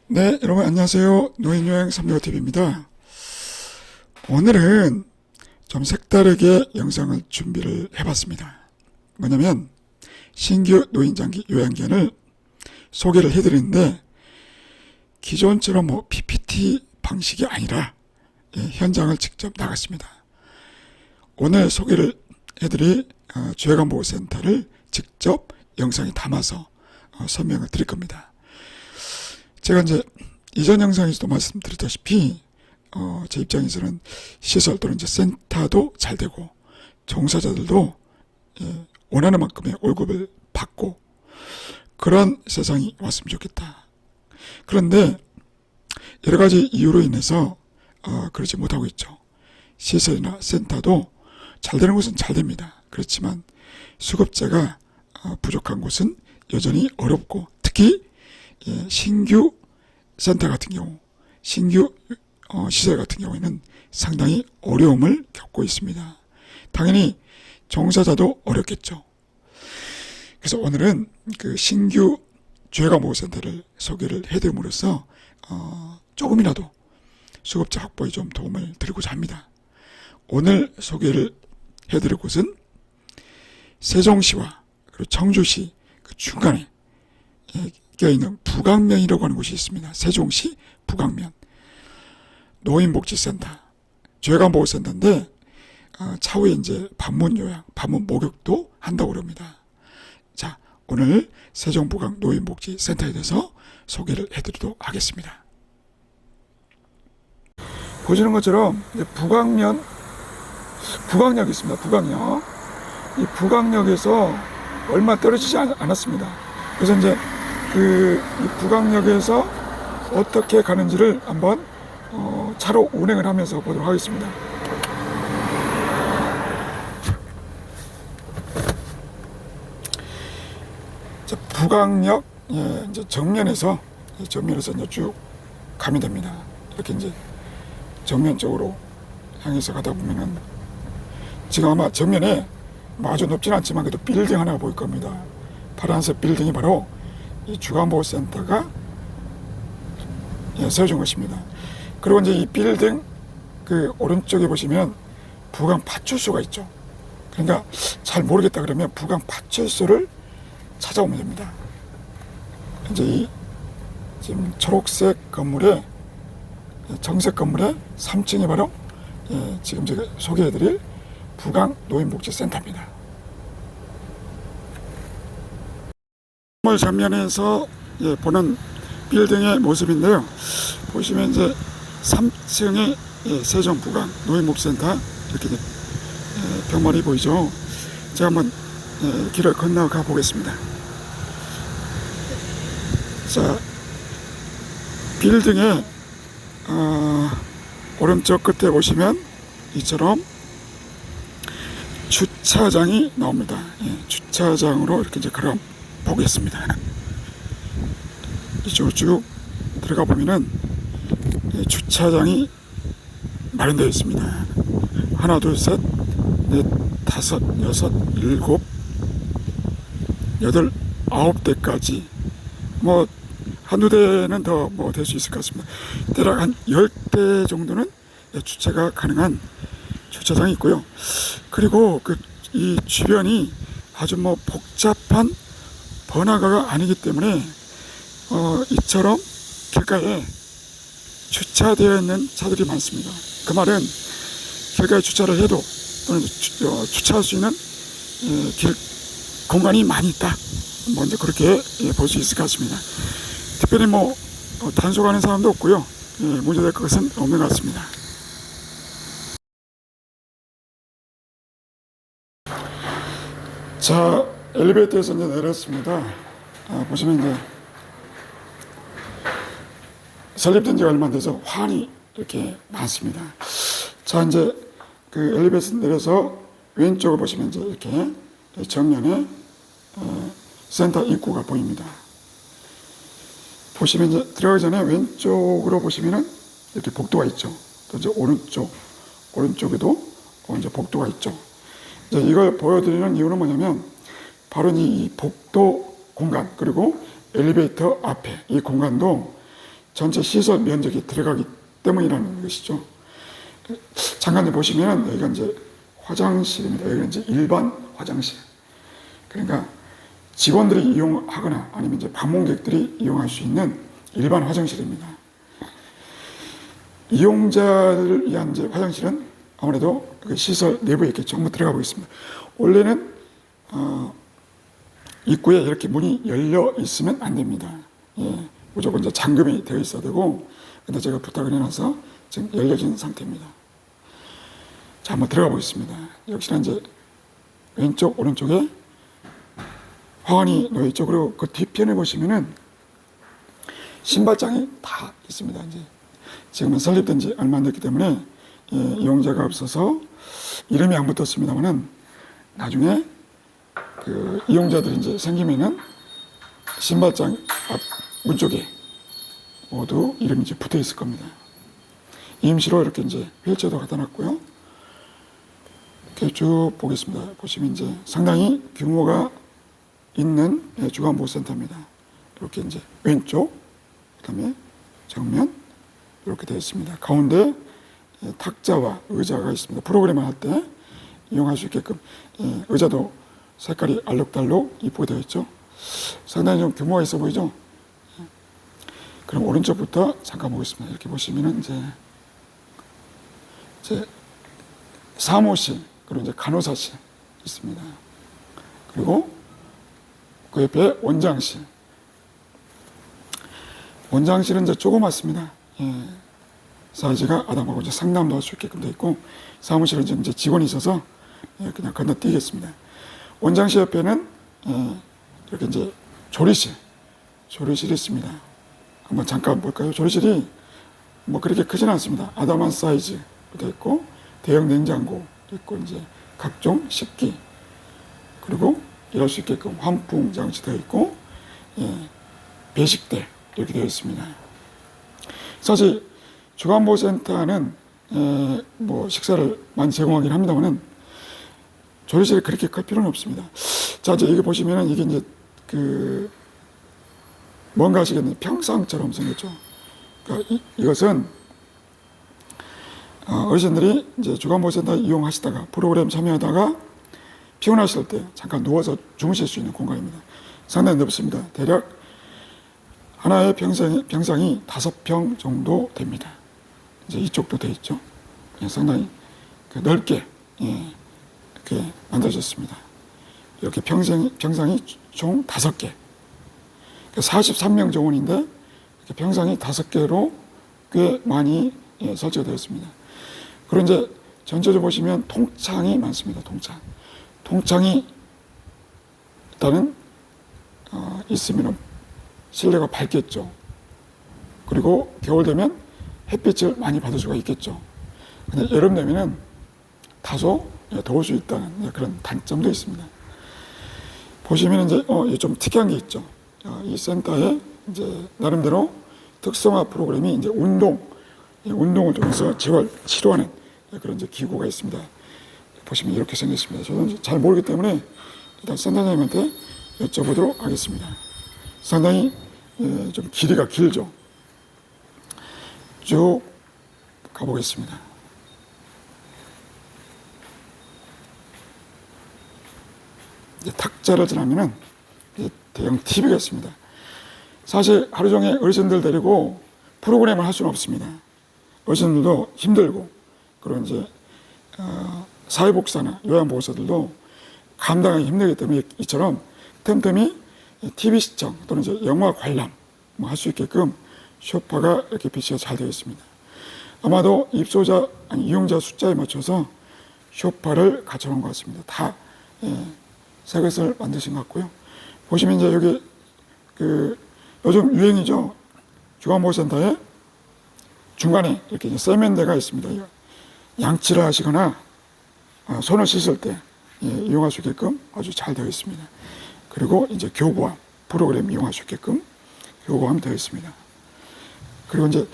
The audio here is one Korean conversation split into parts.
네, 여러분 안녕하세요. 노인여행 365TV입니다. 오늘은 좀 색다르게 영상을 준비를 해봤습니다. 뭐냐면 신규 노인장기 요양견을 소개를 해드리는데 기존처럼 PPT 방식이 아니라 현장을 직접 나갔습니다. 오늘 소개를 해드릴 주해관보호센터를 직접 영상에 담아서 설명을 드릴 겁니다. 제가 이제 이전 영상에서도 말씀드렸다시피 제 입장에서는 시설 또는 이제 센터도 잘 되고 종사자들도 원하는 만큼의 월급을 받고 그런 세상이 왔으면 좋겠다. 그런데 여러 가지 이유로 인해서 그러지 못하고 있죠. 시설이나 센터도 잘 되는 곳은 잘 됩니다. 그렇지만 수급자가 부족한 곳은 여전히 어렵고 특히 신규 센터 같은 경우, 신규 시설 같은 경우에는 상당히 어려움을 겪고 있습니다. 당연히 종사자도 어렵겠죠. 그래서 오늘은 그 신규 주해관보호센터를 소개를 해드림으로써 조금이라도 수급자 확보에 좀 도움을 드리고자 합니다. 오늘 소개를 해드릴 곳은 세종시와 그리고 청주시 그 중간에 껴있는 북악면이라고 하는 곳이 있습니다. 세종시 북악면 노인복지센터, 주해관보호센터인데 차후에 이제 방문 요양, 방문 목욕도 한다고 그럽니다. 자, 오늘 세종 북악 노인복지센터에 대해서 소개를 해드리도록 하겠습니다. 보시는 것처럼 북악역이 있습니다. 북악역. 이 북악역에서 얼마 떨어지지 않았습니다. 그래서 이제 이 북악역에서 어떻게 가는지를 한번 차로 운행을 하면서 보도록 하겠습니다. 자, 북악역 이제 정면에서 이제 쭉 가면 됩니다. 이렇게 이제 정면 쪽으로 향해서 가다 보면은 지금 아마 정면에 아주 높지는 않지만 그래도 빌딩 하나 보일 겁니다. 파란색 빌딩이 바로 이 주간보호센터가 세워진 것입니다. 그리고 이제 이 빌딩 그 오른쪽에 보시면 북악 파출소가 있죠. 그러니까 잘 모르겠다 그러면 북악 파출소를 찾아오면 됩니다. 이제 이 지금 초록색 건물에 정색 건물의 3층이 바로 지금 제가 소개해드릴 북악 노인복지센터입니다. 건물 전면에서 보는 빌딩의 모습인데요. 보시면 이제 3층에 세종 북악 노인복지센터 이렇게 벽면이 보이죠. 제가 한번 길을 건너가 보겠습니다. 자, 빌딩의 오른쪽 끝에 보시면 이처럼 주차장이 나옵니다. 주차장으로 이렇게 이제 걸어 보겠습니다. 이쪽으로 쭉 들어가 보면은 주차장이 마련되어 있습니다. 하나, 둘, 셋, 넷, 다섯, 여섯, 일곱, 여덟, 9대까지 뭐 한두 대는 더 될 수 있을 것 같습니다. 대략 한 10대 정도는 주차가 가능한 주차장이 있고요. 그리고 이 주변이 아주 복잡한 번화가가 아니기 때문에 이처럼 길가에 주차되어 있는 차들이 많습니다. 그 말은 길가에 주차를 해도 또는 주차할 수 있는 길 공간이 많이 있다. 먼저 그렇게 볼 수 있을 것 같습니다. 특별히 단속하는 사람도 없고요. 문제될 것은 없는 것 같습니다. 자, 엘리베이터에서 이제 내렸습니다. 보시면 이제 설립된 지가 얼마 안 돼서 환이 이렇게 많습니다. 자, 이제 그 엘리베이터에서 내려서 왼쪽을 보시면 이제 이렇게 정면에 센터 입구가 보입니다. 보시면 이제 들어가기 전에 왼쪽으로 보시면은 이렇게 복도가 있죠. 또 이제 오른쪽에도 이제 복도가 있죠. 이제 이걸 보여드리는 이유는 뭐냐면 바로 이 복도 공간 그리고 엘리베이터 앞에 이 공간도 전체 시설 면적이 들어가기 때문이라는 것이죠. 잠깐 보시면 여기가 이제 화장실입니다. 여기가 이제 일반 화장실. 그러니까 직원들이 이용하거나 아니면 이제 방문객들이 이용할 수 있는 일반 화장실입니다. 이용자를 위한 이제 화장실은 아무래도 그 시설 내부에 이렇게 전부 들어가고 있습니다. 원래는 입구에 이렇게 문이 열려 있으면 안 됩니다. 예, 무조건 이제 잠금이 되어 있어야 되고, 근데 제가 부탁을 해놔서 지금 열려진 상태입니다. 자, 한번 들어가 보겠습니다. 역시나 이제 왼쪽, 오른쪽에 화관이 놓여 있죠. 그리고 그 뒤편에 보시면은 신발장이 다 있습니다. 이제 지금은 설립된 지 얼마 안 됐기 때문에 이용자가 없어서 이름이 안 붙었습니다만은 나중에 그 이용자들이 이제 생기면은 신발장 앞 문 쪽에 모두 이름이 이제 붙어 있을 겁니다. 임시로 이렇게 이제 휠체어도 갖다 놨고요. 이렇게 쭉 보겠습니다. 보시면 이제 상당히 규모가 있는 주간보호센터입니다. 이렇게 이제 왼쪽, 그다음에 정면 이렇게 되어 있습니다. 가운데 탁자와 의자가 있습니다. 프로그램을 할 때 이용할 수 있게끔 의자도 색깔이 알록달록 이쁘게 되어 있죠. 상당히 좀 규모가 있어 보이죠. 그럼 오른쪽부터 잠깐 보겠습니다. 이렇게 보시면은 이제 사무실, 그리고 이제 간호사실 있습니다. 그리고 그 옆에 원장실. 원장실은 이제 조그맣습니다. 사이즈가 아담하고 이제 상담도 할 수 있게끔 되어 있고, 사무실은 이제 직원이 있어서 그냥 건너뛰겠습니다. 원장실 옆에는 이렇게 이제 조리실이 있습니다. 한번 잠깐 볼까요? 조리실이 뭐 그렇게 크지는 않습니다. 아담한 사이즈로 되어 있고, 대형 냉장고 있고, 이제 각종 식기, 그리고 일할 수 있게끔 환풍 장치 되어 있고, 배식대 이렇게 되어 있습니다. 사실 주간보호센터는 뭐 식사를 많이 제공하긴 합니다만은 조리실이 그렇게 클 필요는 없습니다. 자, 이제 여기 보시면은 이게 이제 그 뭔가 아시겠네요. 평상처럼 생겼죠. 그러니까 이것은 어르신들이 이제 주간보호센터 이용하시다가 프로그램 참여하다가 피곤하실 때 잠깐 누워서 주무실 수 있는 공간입니다. 상당히 넓습니다. 대략 하나의 병상이 5평 정도 됩니다. 이제 이쪽도 돼 있죠. 상당히 넓게 이렇게 만들어졌습니다. 이렇게 병상이 총 5개. 43명 정원인데 이렇게 병상이 5개로 꽤 많이 설치가 되어 있습니다. 그리고 이제 전체적으로 보시면 통창이 많습니다. 통창이 일단은 있으면 실내가 밝겠죠. 그리고 겨울 되면 햇빛을 많이 받을 수가 있겠죠. 근데 여름 되면은 다소 더울 수 있다는 그런 단점도 있습니다. 보시면 이제 좀 특이한 게 있죠. 이 센터에 이제 나름대로 특성화 프로그램이 이제 운동을 통해서 재활 치료하는 그런 이제 기구가 있습니다. 보시면 이렇게 생겼습니다. 저는 잘 모르기 때문에 일단 센터장님한테 여쭤보도록 하겠습니다. 상당히 좀 길이가 길죠. 쭉 가보겠습니다. 이제 탁자를 지나면은 대형 TV가 있습니다. 사실 하루 종일 어르신들 데리고 프로그램을 할 수는 없습니다. 어르신들도 힘들고, 그리고 이제 사회복지사나 요양보호사들도 감당하기 힘들기 때문에 이처럼 틈틈이 TV 시청 또는 이제 영화 관람 할 수 있게끔 소파가 이렇게 배치가 잘 되어 있습니다. 아마도 이용자 숫자에 맞춰서 소파를 갖춰놓은 것 같습니다. 다 새 것을 만드신 것 같고요. 보시면 이제 여기 요즘 유행이죠. 주간보호센터에 중간에 이렇게 이제 세면대가 있습니다. 양치를 하시거나 손을 씻을 때 이용할 수 있게끔 아주 잘 되어 있습니다. 그리고 이제 교보암 프로그램 이용할 수 있게끔 교보암 되어 있습니다. 그리고 이제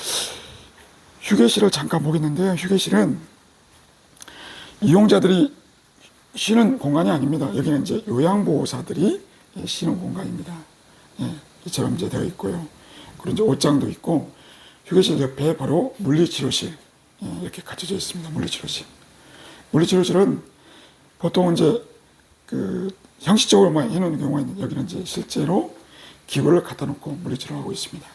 휴게실을 잠깐 보겠는데요. 휴게실은 이용자들이 쉬는 공간이 아닙니다. 여기는 이제 요양보호사들이 쉬는 공간입니다. 이처럼 이제 되어 있고요. 그리고 이제 옷장도 있고, 휴게실 옆에 바로 물리치료실 이렇게 갖춰져 있습니다. 물리치료실. 물리치료실은 보통 이제 그 형식적으로만 해놓는 경우가 있는데 여기는 이제 실제로 기구를 갖다 놓고 물리치료하고 있습니다.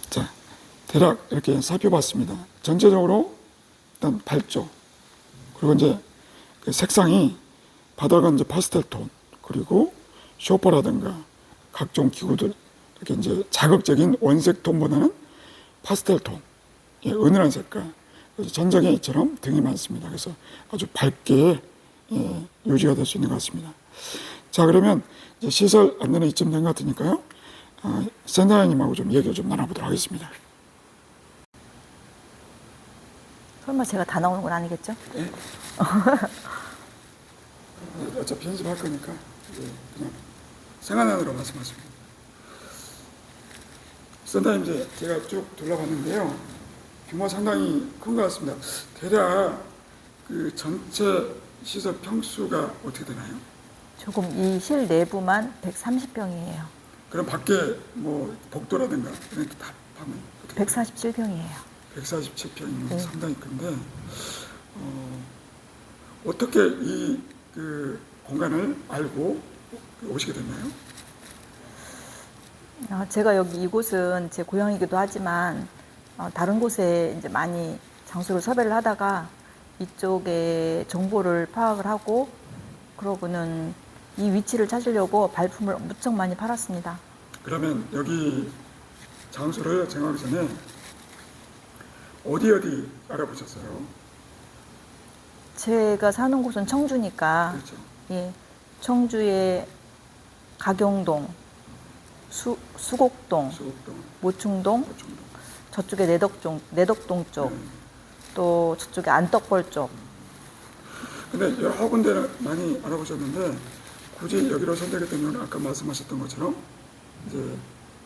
자, 대략 이렇게 살펴봤습니다. 전체적으로 일단 발조, 그리고 이제 그 색상이 바닥은 이제 파스텔 톤, 그리고 쇼퍼라든가 각종 기구들 이렇게 이제 자극적인 원색 톤보다는 파스텔 톤, 은은한 색깔. 그래서 전자기처럼 등이 많습니다. 그래서 아주 밝게 유지가 될 수 있는 것 같습니다. 자, 그러면 이제 시설 안내는 이쯤 된 것 같으니까요. 센터장님하고 좀 얘기를 좀 나눠보도록 하겠습니다. 설마 제가 다 나오는 건 아니겠죠? 네. 어차피 편집할 거니까 그냥 생활난으로 말씀하십니다. 센터님, 이제 제가 쭉 둘러봤는데요. 규모 상당히 큰 것 같습니다. 대략 그 전체 시설 평수가 어떻게 되나요? 조금 이 실 내부만 130평이에요. 그럼 밖에 뭐 복도라든가 이런 게 다 하면 147평이에요. 147평이면 네. 상당히 큰데 어떻게 이 그 공간을 알고 오시게 됐나요? 제가 여기 이곳은 제 고향이기도 하지만 다른 곳에 이제 많이 장소를 섭외를 하다가 이쪽에 정보를 파악을 하고 그러고는 이 위치를 찾으려고 발품을 무척 많이 팔았습니다. 그러면 여기 장소를 정하기 전에 어디 알아보셨어요? 제가 사는 곳은 청주니까 그렇죠. 예, 청주의 가경동, 수곡동, 수곡동, 모충동, 고충동. 저쪽에 내덕동 쪽, 또 저쪽에 안떡벌 쪽. 근데 여러 군데를 많이 알아보셨는데 굳이 여기로 선택했던 이유는 아까 말씀하셨던 것처럼 이제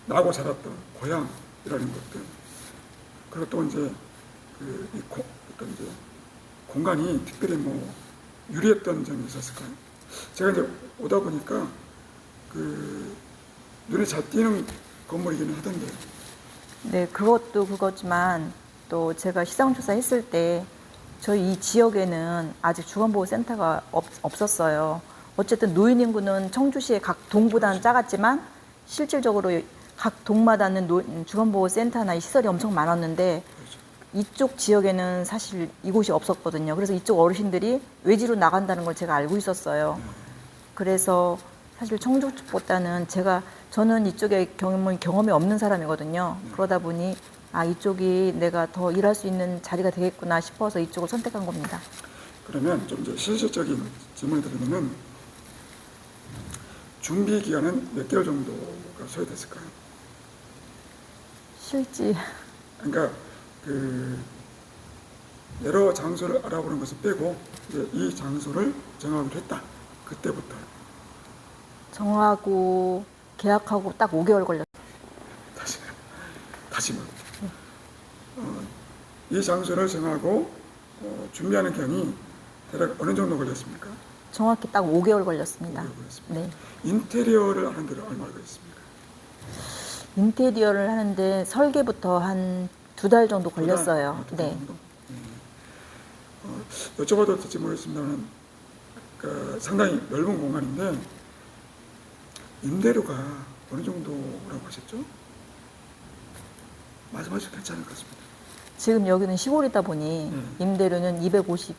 나고 자랐던 고향이라는 것들, 그리고 또 이제 어떤 이제 공간이 특별히 뭐 유리했던 점이 있었을까요? 제가 이제 오다 보니까 그 눈에 잘 띄는 건물이기는 하던데. 네, 그것도 그거지만 또 제가 시장조사 했을 때 저희 이 지역에는 아직 주간보호센터가 없었어요. 어쨌든 노인 인구는 청주시의 각 동보다는 작았지만 실질적으로 각 동마다는 주간보호센터나 시설이 엄청 많았는데 이쪽 지역에는 사실 이곳이 없었거든요. 그래서 이쪽 어르신들이 외지로 나간다는 걸 제가 알고 있었어요. 그래서 사실 청주 쪽보다는 저는 이쪽에 경험이 없는 사람이거든요. 그러다 보니 이쪽이 내가 더 일할 수 있는 자리가 되겠구나 싶어서 이쪽을 선택한 겁니다. 그러면 좀 이제 실질적인 질문을 드리면은 준비 기간은 몇 개월 정도가 소요됐을까요? 실지 그러니까 그 여러 장소를 알아보는 것을 빼고 이제 이 장소를 정하기로 했다. 그때부터 정하고 계약하고 딱 5개월 걸렸어요. 다시만 이 장소를 정하고 준비하는 기간이 대략 어느 정도 걸렸습니까? 정확히 딱 5개월 걸렸습니다. 5개월 걸렸습니다. 네. 인테리어를 하는 데는 얼마나 걸렸습니까? 인테리어를 하는데 설계부터 한 2달 정도 걸렸어요. 두 달 네. 정도? 여쭤봐도 될지 모르겠습니다만 상당히 넓은 공간인데 임대료가 어느 정도라고 하셨죠? 말씀하셔도 괜찮을 것 같습니다. 지금 여기는 시골이다 보니 임대료는 250.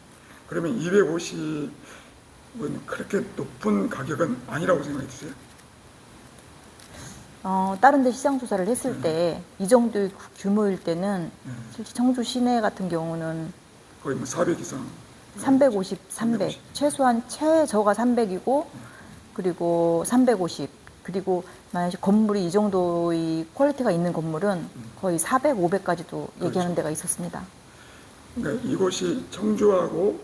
그러면 250은 그렇게 높은 가격은 아니라고 생각이 드세요? 다른 데 시장 조사를 했을 때 이 정도의 규모일 때는 실제 청주 시내 같은 경우는 거의 뭐 400 이상 350, 300. 최소한 최저가 300이고 그리고 350. 그리고 만약에 건물이 이 정도의 퀄리티가 있는 건물은 거의 400, 500까지도 얘기하는 데가 있었습니다. 그러니까 이곳이 청주하고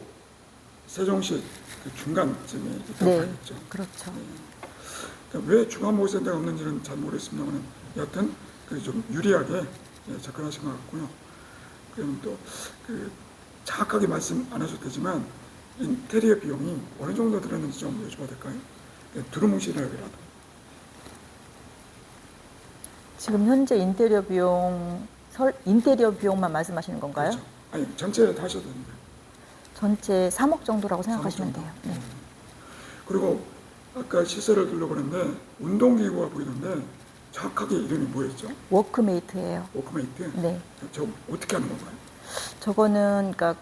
세종시 그 중간쯤에 있다고 네, 봐야겠죠. 그렇죠. 그러니까 왜 중간보호센터가 없는지는 잘 모르겠습니다만 여하튼 좀 유리하게 접근하신 것 같고요. 그럼 또 정확하게 말씀 안 하셔도 되지만 인테리어 비용이 어느 정도 들었는지 좀 여쭤봐도 될까요? 두루뭉실하게라도. 지금 현재 인테리어 비용만 말씀하시는 건가요? 그렇죠. 아니 전체 다 하셔도 됩니다. 전체 3억 정도라고 3억 생각하시면 정도. 돼요. 네. 그리고 아까 시설을 둘러보는데 운동기구가 보이던데 정확하게 이름이 뭐였죠? 워크메이트예요. 워크메이트? 네. 저 어떻게 하는 건가요? 저거는 그러니까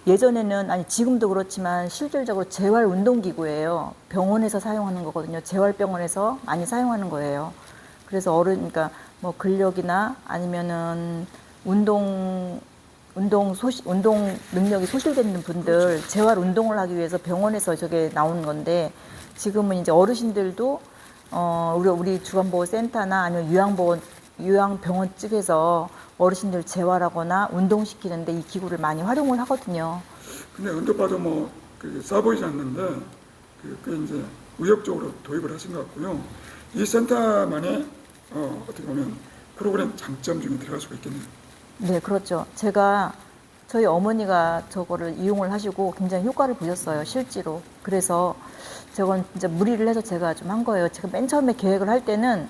예전에는 아니 지금도 그렇지만 실질적으로 재활 운동기구예요. 병원에서 사용하는 거거든요. 재활병원에서 많이 사용하는 거예요. 그래서 그러니까 뭐 근력이나 아니면은 운동 능력이 소실되는 분들 재활 운동을 하기 위해서 병원에서 저게 나오는 건데 지금은 이제 어르신들도 우리 주간보호센터나 아니면 요양병원 측에서 어르신들 재활하거나 운동시키는데 이 기구를 많이 활용을 하거든요. 근데 언뜻 봐도 뭐 싸 보이지 않는데 꽤 이제 의욕적으로 도입을 하신 것 같고요. 이 센터만의 어떻게 보면 프로그램 장점 중에 들어갈 수가 있겠네요. 네, 그렇죠. 저희 어머니가 저거를 이용을 하시고 굉장히 효과를 보셨어요, 실제로. 그래서 저건 진짜 무리를 해서 제가 좀 한 거예요. 제가 맨 처음에 계획을 할 때는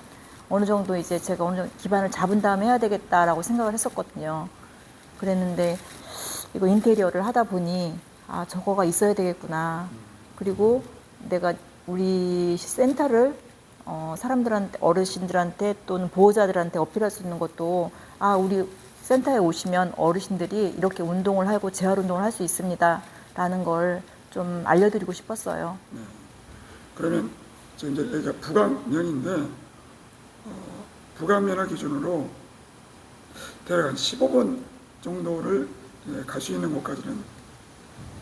어느 정도 이제 제가 어느 정도 기반을 잡은 다음에 해야 되겠다라고 생각을 했었거든요. 그랬는데 이거 인테리어를 하다 보니 아, 저거가 있어야 되겠구나. 그리고 내가 우리 센터를 사람들한테, 어르신들한테 또는 보호자들한테 어필할 수 있는 것도 아, 우리 센터에 오시면 어르신들이 이렇게 운동을 하고 재활 운동을 할 수 있습니다. 라는 걸 좀 알려드리고 싶었어요. 네. 그러면 저 이제 여기가 부강면인데 부강면을 기준으로 대략 한 15분 정도를 갈 수 있는 곳까지는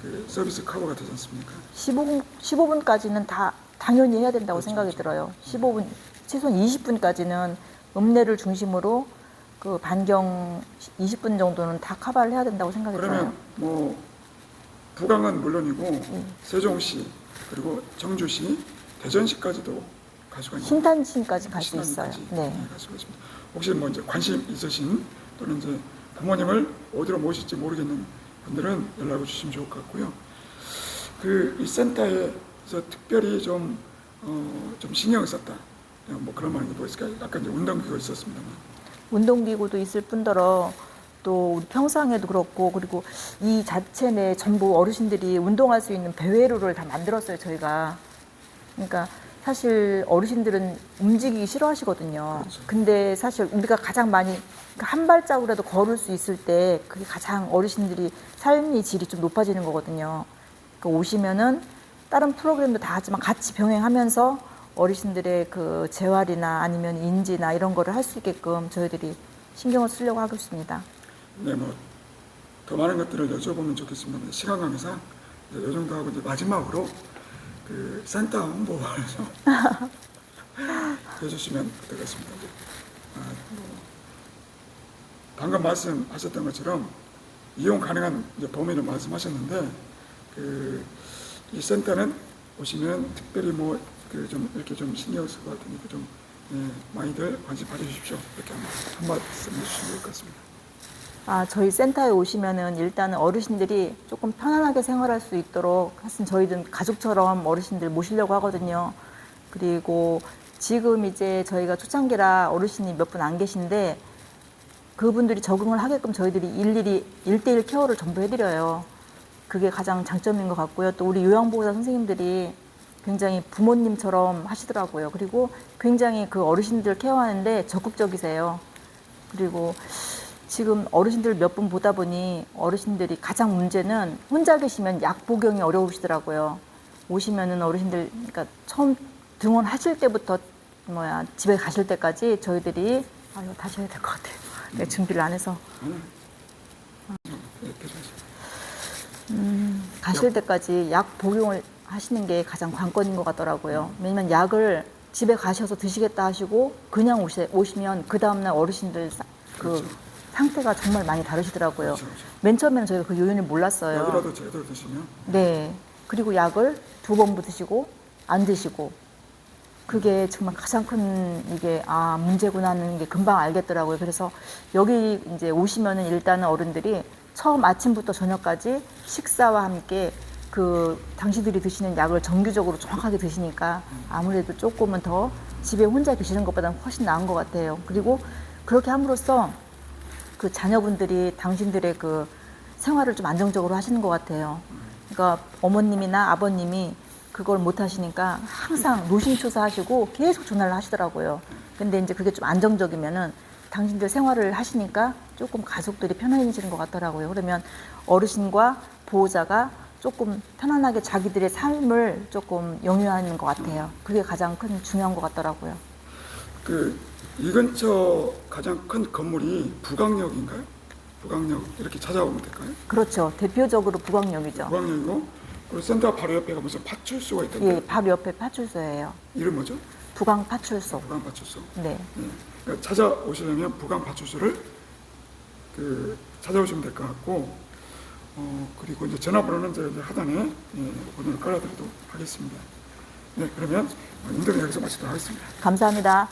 그 서비스 커버가 되지 않습니까? 15분까지는 다 당연히 해야 된다고 그렇죠, 생각이 그렇죠. 들어요. 15분, 최소한 20분까지는 읍내를 중심으로 그 반경 20분 정도는 다 커버를 해야 된다고 생각이 그러면 들어요. 뭐 부강은 물론이고 세종시 그리고 청주시, 대전시까지도 갈 수가 있는 신탄시까지 갈 수 있어요. 신안까지 네. 갈 수가 있습니다. 혹시 뭐 이제 관심 있으신 또는 이제 부모님을 어디로 모실지 모르겠는 분들은 연락을 주시면 좋을 것 같고요. 이 센터에서 특별히 좀 신경을 썼다. 뭐 그런 말이 뭐 있을까요? 아까 이제 운동기구가 있었습니다만. 운동기구도 있을 뿐더러 또 우리 평상에도 그렇고 그리고 이 자체 내 전부 어르신들이 운동할 수 있는 배회로를 다 만들었어요, 저희가. 그러니까 사실 어르신들은 움직이기 싫어하시거든요. 그렇죠. 근데 사실 우리가 가장 많이 그러니까 한 발자국이라도 걸을 수 있을 때 그게 가장 어르신들이 삶의 질이 좀 높아지는 거거든요. 그러니까 오시면은 다른 프로그램도 다 하지만 같이 병행하면서 어르신들의 그 재활이나 아니면 인지나 이런 거를 할 수 있게끔 저희들이 신경을 쓰려고 하고 있습니다. 네, 뭐 더 많은 것들을 여쭤보면 좋겠습니다. 시간 관계상 이 정도 하고 이제 마지막으로 그 센터 홍보를 좀 해주시면 되겠습니다. 방금 말씀하셨던 것처럼 이용 가능한 이제 범위를 말씀하셨는데 이 센터는 오시면 특별히 뭐 좀 이렇게 좀 신경 쓸 것 같으니까 좀 많이들 관심 가져주십시오. 이렇게 한 말씀 해주시면 될 것 같습니다. 저희 센터에 오시면은 일단은 어르신들이 조금 편안하게 생활할 수 있도록 사실 저희는 가족처럼 어르신들 모시려고 하거든요. 그리고 지금 이제 저희가 초창기라 어르신이 몇 분 안 계신데 그분들이 적응을 하게끔 저희들이 일일이 1대1 케어를 전부 해드려요. 그게 가장 장점인 것 같고요. 또 우리 요양보호사 선생님들이 굉장히 부모님처럼 하시더라고요. 그리고 굉장히 그 어르신들 케어하는데 적극적이세요. 그리고 지금 어르신들 몇 분 보다 보니 어르신들이 가장 문제는 혼자 계시면 약 복용이 어려우시더라고요. 오시면은 어르신들 그러니까 처음 등원하실 때부터 집에 가실 때까지 저희들이 이거 다시 해야 될 것 같아요. 내가 준비를 안 해서 가실 때까지 약 복용을 하시는 게 가장 관건인 것 같더라고요. 왜냐면 약을 집에 가셔서 드시겠다 하시고 그냥 오시면 그 다음날 어르신들 그렇죠. 상태가 정말 많이 다르시더라고요. 그렇죠. 맨 처음에는 저희가 그 요인을 몰랐어요. 약이라도 제대로 드시면 네. 그리고 약을 2번 드시고 안 드시고 그게 정말 가장 큰 이게 문제구나 하는 게 금방 알겠더라고요. 그래서 여기 이제 오시면은 일단은 어른들이 처음 아침부터 저녁까지 식사와 함께 그 당신들이 드시는 약을 정기적으로 정확하게 드시니까 아무래도 조금은 더 집에 혼자 계시는 것보다는 훨씬 나은 것 같아요. 그리고 그렇게 함으로써 그 자녀분들이 당신들의 그 생활을 좀 안정적으로 하시는 것 같아요. 그러니까 어머님이나 아버님이 그걸 못 하시니까 항상 노심초사 하시고 계속 전화를 하시더라고요. 근데 이제 그게 좀 안정적이면은 당신들 생활을 하시니까 조금 가족들이 편안해지는 것 같더라고요. 그러면 어르신과 보호자가 조금 편안하게 자기들의 삶을 조금 영위하는 것 같아요. 그게 가장 큰 중요한 것 같더라고요. 이 근처 가장 큰 건물이 부강역인가요? 부강역 이렇게 찾아오면 될까요? 그렇죠. 대표적으로 부광역이죠. 부강역이고 그리고 센터 바로 옆에가 무슨 파출소가 있던데 예, 바로 옆에 파출소예요. 이름 뭐죠? 부광 파출소. 부강 파출소. 네. 예. 그러니까 찾아오시려면 부강 파출소를 찾아오시면 될 것 같고 그리고 이제 전화번호는 이제 하단에 번호를 깔아드리도록 하겠습니다. 네, 그러면 인터뷰 여기서 마치도록 하겠습니다. 감사합니다.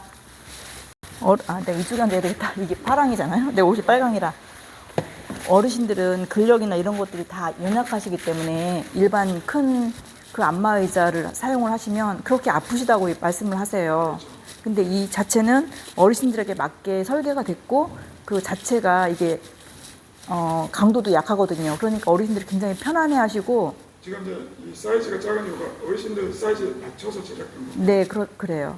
내가 이쪽에 앉아야 되겠다. 이게 파랑이잖아요. 내 옷이 빨강이라. 어르신들은 근력이나 이런 것들이 다 연약하시기 때문에 일반 큰 그 안마의자를 사용을 하시면 그렇게 아프시다고 말씀을 하세요. 근데 이 자체는 어르신들에게 맞게 설계가 됐고 그 자체가 이게 강도도 약하거든요. 그러니까 어르신들이 굉장히 편안해 하시고. 지금 이제 이 사이즈가 작은 이유가 어르신들 사이즈에 맞춰서 제작된 겁니다. 네, 그래요.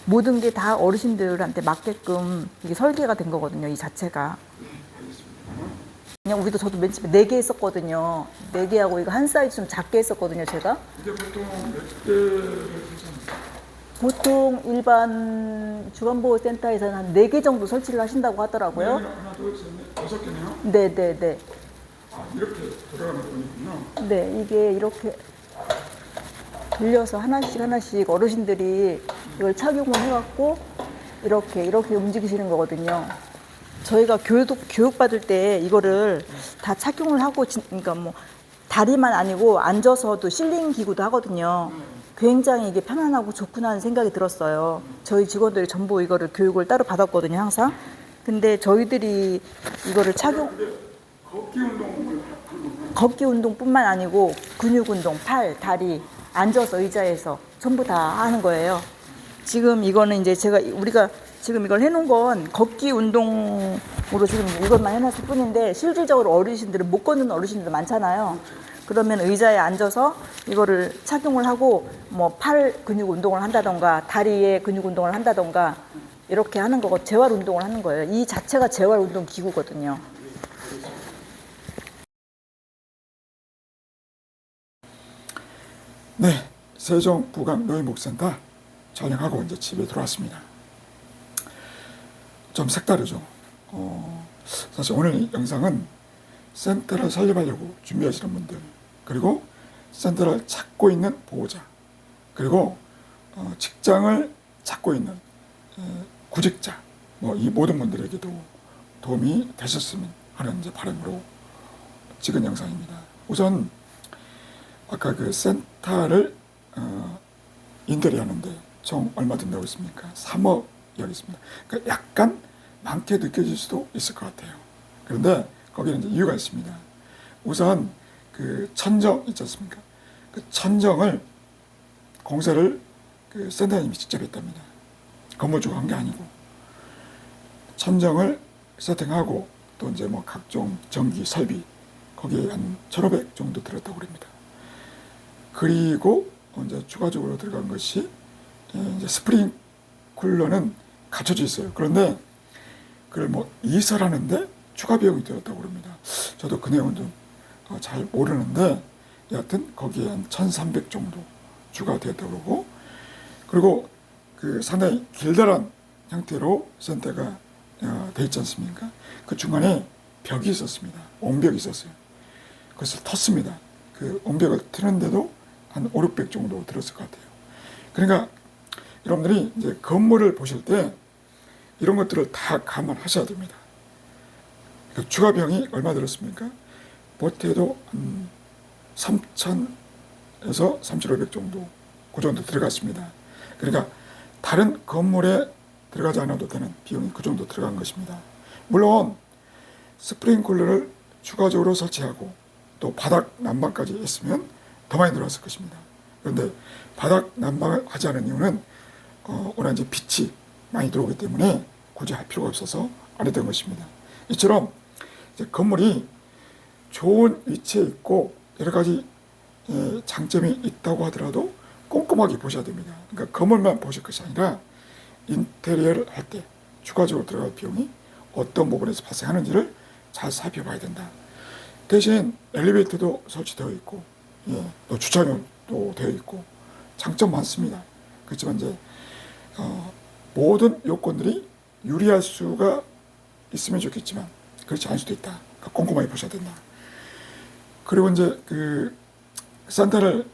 모든 게 다 어르신들한테 맞게끔 이게 설계가 된 거거든요. 이 자체가. 네, 알겠습니다. 그냥 저도 맨 처음에 4개 했었거든요. 4개하고 이거 한 사이즈 좀 작게 했었거든요, 제가. 이게 보통 몇 개를 설치합니까? 보통 일반 주간보호센터에서는 한 4개 정도 설치를 하신다고 하더라고요. 하나, 둘, 셋, 넷, 5개네요. 네. 이렇게 돌아가는 거군요. 네, 이게 이렇게 돌려서 하나씩 어르신들이 이걸 착용을 해갖고 이렇게 움직이시는 거거든요. 저희가 교육 받을 때 이거를 다 착용을 하고, 그러니까 뭐 다리만 아니고 앉아서도 실링 기구도 하거든요. 굉장히 이게 편안하고 좋구나 하는 생각이 들었어요. 저희 직원들이 전부 이거를 교육을 따로 받았거든요, 항상. 근데 저희들이 이거를 걷기 운동뿐만 아니고 근육 운동, 팔, 다리, 앉아서 의자에서 전부 다 하는 거예요. 지금 이거는 이제 우리가 지금 이걸 해놓은 건 걷기 운동으로 지금 이것만 해놨을 뿐인데 실질적으로 어르신들은 못 걷는 어르신들 많잖아요. 그러면 의자에 앉아서 이거를 착용을 하고 뭐 팔 근육 운동을 한다던가 다리에 근육 운동을 한다던가 이렇게 하는 거고 재활 운동을 하는 거예요. 이 자체가 재활 운동 기구거든요. 네, 세종 부강 노인복센터 촬영하고 이제 집에 들어왔습니다. 좀 색다르죠. 사실 오늘 이 영상은 센터를 설립하려고 준비하시는 분들, 그리고 센터를 찾고 있는 보호자, 그리고 직장을 찾고 있는 구직자, 뭐 이 모든 분들에게도 도움이 되셨으면 하는 이제 바람으로 찍은 영상입니다. 우선 아까 그 센터를 인테리어 하는데 총 얼마 든다고 했습니까? 3억이 있습니다. 그러니까 약간 많게 느껴질 수도 있을 것 같아요. 그런데 거기는 이제 이유가 있습니다. 우선 그 천정 있지 않습니까? 그 천정을 공사를 그 센터님이 직접 했답니다. 건물주가 한 게 아니고 천정을 세팅하고 또 이제 뭐 각종 전기 설비 거기에 한 1,500 정도 들었다고 합니다. 그리고 이제 추가적으로 들어간 것이 이제 스프링쿨러는 갖춰져 있어요. 그런데 그걸 뭐 이설하는데 추가 비용이 들었다고 합니다. 저도 그 내용은 좀 잘 모르는데 여하튼 거기에 한 1,300 정도 추가되었다고 그러고, 그리고 그 상당히 길다란 형태로 센터가 돼 있지 않습니까? 그 중간에 벽이 있었습니다. 온벽이 있었어요. 그것을 텄습니다. 그 온벽을 트는데도 한 500, 600 정도 들었을 것 같아요. 그러니까 여러분들이 이제 건물을 보실 때 이런 것들을 다 감안하셔야 됩니다. 그 추가 비용이 얼마 들었습니까? 보태도 한 3,000에서 3,500 정도, 그 정도 들어갔습니다. 그러니까 다른 건물에 들어가지 않아도 되는 비용이 그 정도 들어간 것입니다. 물론 스프링쿨러를 추가적으로 설치하고 또 바닥 난방까지 했으면 더 많이 들어왔을 것입니다. 그런데 바닥 난방을 하지 않은 이유는 워낙 이제 빛이 많이 들어오기 때문에 굳이 할 필요가 없어서 안 했던 것입니다. 이처럼 이제 건물이 좋은 위치에 있고 여러 가지 장점이 있다고 하더라도 꼼꼼하게 보셔야 됩니다. 그러니까 건물만 보실 것이 아니라 인테리어를 할 때 추가적으로 들어갈 비용이 어떤 부분에서 발생하는지를 잘 살펴봐야 된다. 대신 엘리베이터도 설치되어 있고, 또 주차장도 되어 있고, 장점 많습니다. 그렇지만 이제 모든 요건들이 유리할 수가 있으면 좋겠지만 그렇지 않을 수도 있다. 그러니까 꼼꼼하게 보셔야 된다. 그리고 이제 그 산타를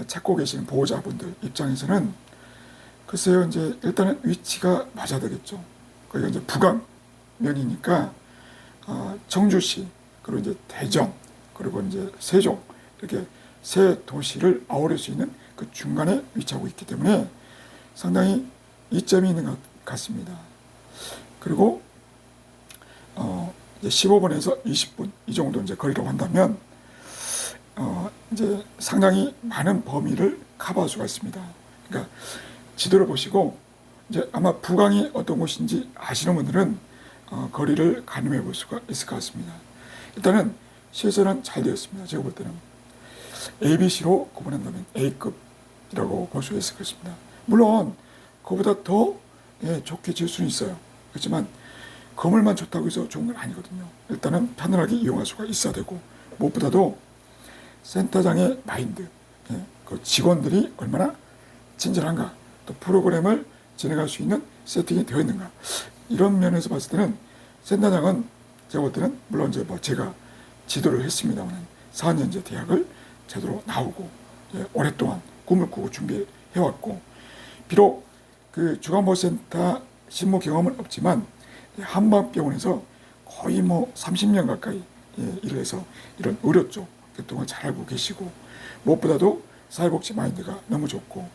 찾고 계시는 보호자분들 입장에서는 글쎄요, 이제 일단은 위치가 맞아야 되겠죠. 거기가 이제 북왕면이니까 청주시, 그리고 이제 대전, 그리고 이제 세종, 이렇게 세 도시를 아우를 수 있는 그 중간에 위치하고 있기 때문에 상당히 이점이 있는 것 같습니다. 그리고 이제 15분에서 20분 이 정도 이제 거리라고 한다면 이제 상당히 많은 범위를 커버할 수가 있습니다. 그러니까 지도를 보시고 이제 아마 북왕이 어떤 곳인지 아시는 분들은 거리를 가늠해 볼 수가 있을 것 같습니다. 일단은 시설은 잘 되어 있습니다. 제가 볼 때는 ABC로 구분한다면 A급이라고 볼 수 있을 것입니다. 물론 그보다 더 좋게 지을 수는 있어요. 그렇지만 건물만 좋다고 해서 좋은 건 아니거든요. 일단은 편안하게 이용할 수가 있어야 되고, 무엇보다도 센터장의 마인드, 그 직원들이 얼마나 친절한가, 또 프로그램을 진행할 수 있는 세팅이 되어 있는가, 이런 면에서 봤을 때는 센터장은 제가 볼 때는 물론 이제 뭐 제가 지도를 했습니다만 4년제 대학을 제대로 나오고 오랫동안 꿈을 꾸고 준비해왔고, 비록 그 주간보호센터 실무 경험은 없지만 한방병원에서 거의 뭐 30년 가까이 일을 해서 이런 의료 쪽 교통을 잘 알고 계시고, 무엇보다도 사회복지 마인드가 너무 좋고,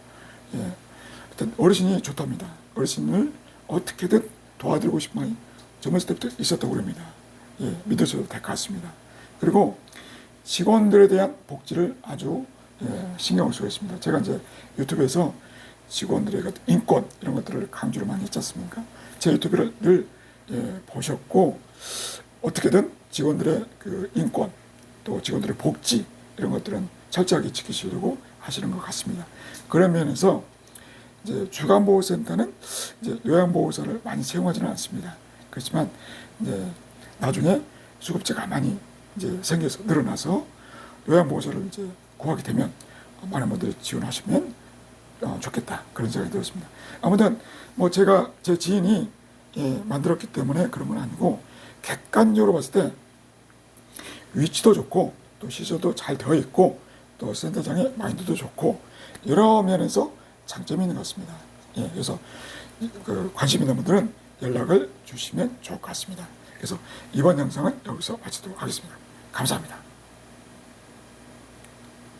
하여튼 어르신이 좋답니다. 어르신을 어떻게든 도와드리고 싶은 마음이 젊었을 때부터 있었다고 그럽니다. 믿으셔도 될 것 같습니다. 그리고 직원들에 대한 복지를 아주 신경을 쓰고 있습니다. 제가 이제 유튜브에서 직원들의 인권 이런 것들을 강조를 많이 했지 않습니까? 제 유튜브를 늘 보셨고, 어떻게든 직원들의 그 인권 또 직원들의 복지 이런 것들은 철저하게 지키시려고 하시는 것 같습니다. 그런 면에서 이제 주간보호센터는 이제 요양보호사를 많이 채용하지는 않습니다. 그렇지만 이제 나중에 수급자가 많이 이제 생겨서 늘어나서 요양보호사를 이제 구하게 되면 많은 분들이 지원하시면 좋겠다, 그런 생각이 들었습니다. 아무튼 뭐 제가 제 지인이 만들었기 때문에 그런 건 아니고, 객관적으로 봤을 때 위치도 좋고 또 시설도 잘 되어 있고 또 센터장의 마인드도 좋고 여러 면에서 장점이 있는 것 같습니다. 그래서 그 관심 있는 분들은 연락을 주시면 좋을 것 같습니다. 그래서 이번 영상은 여기서 마치도록 하겠습니다. 감사합니다.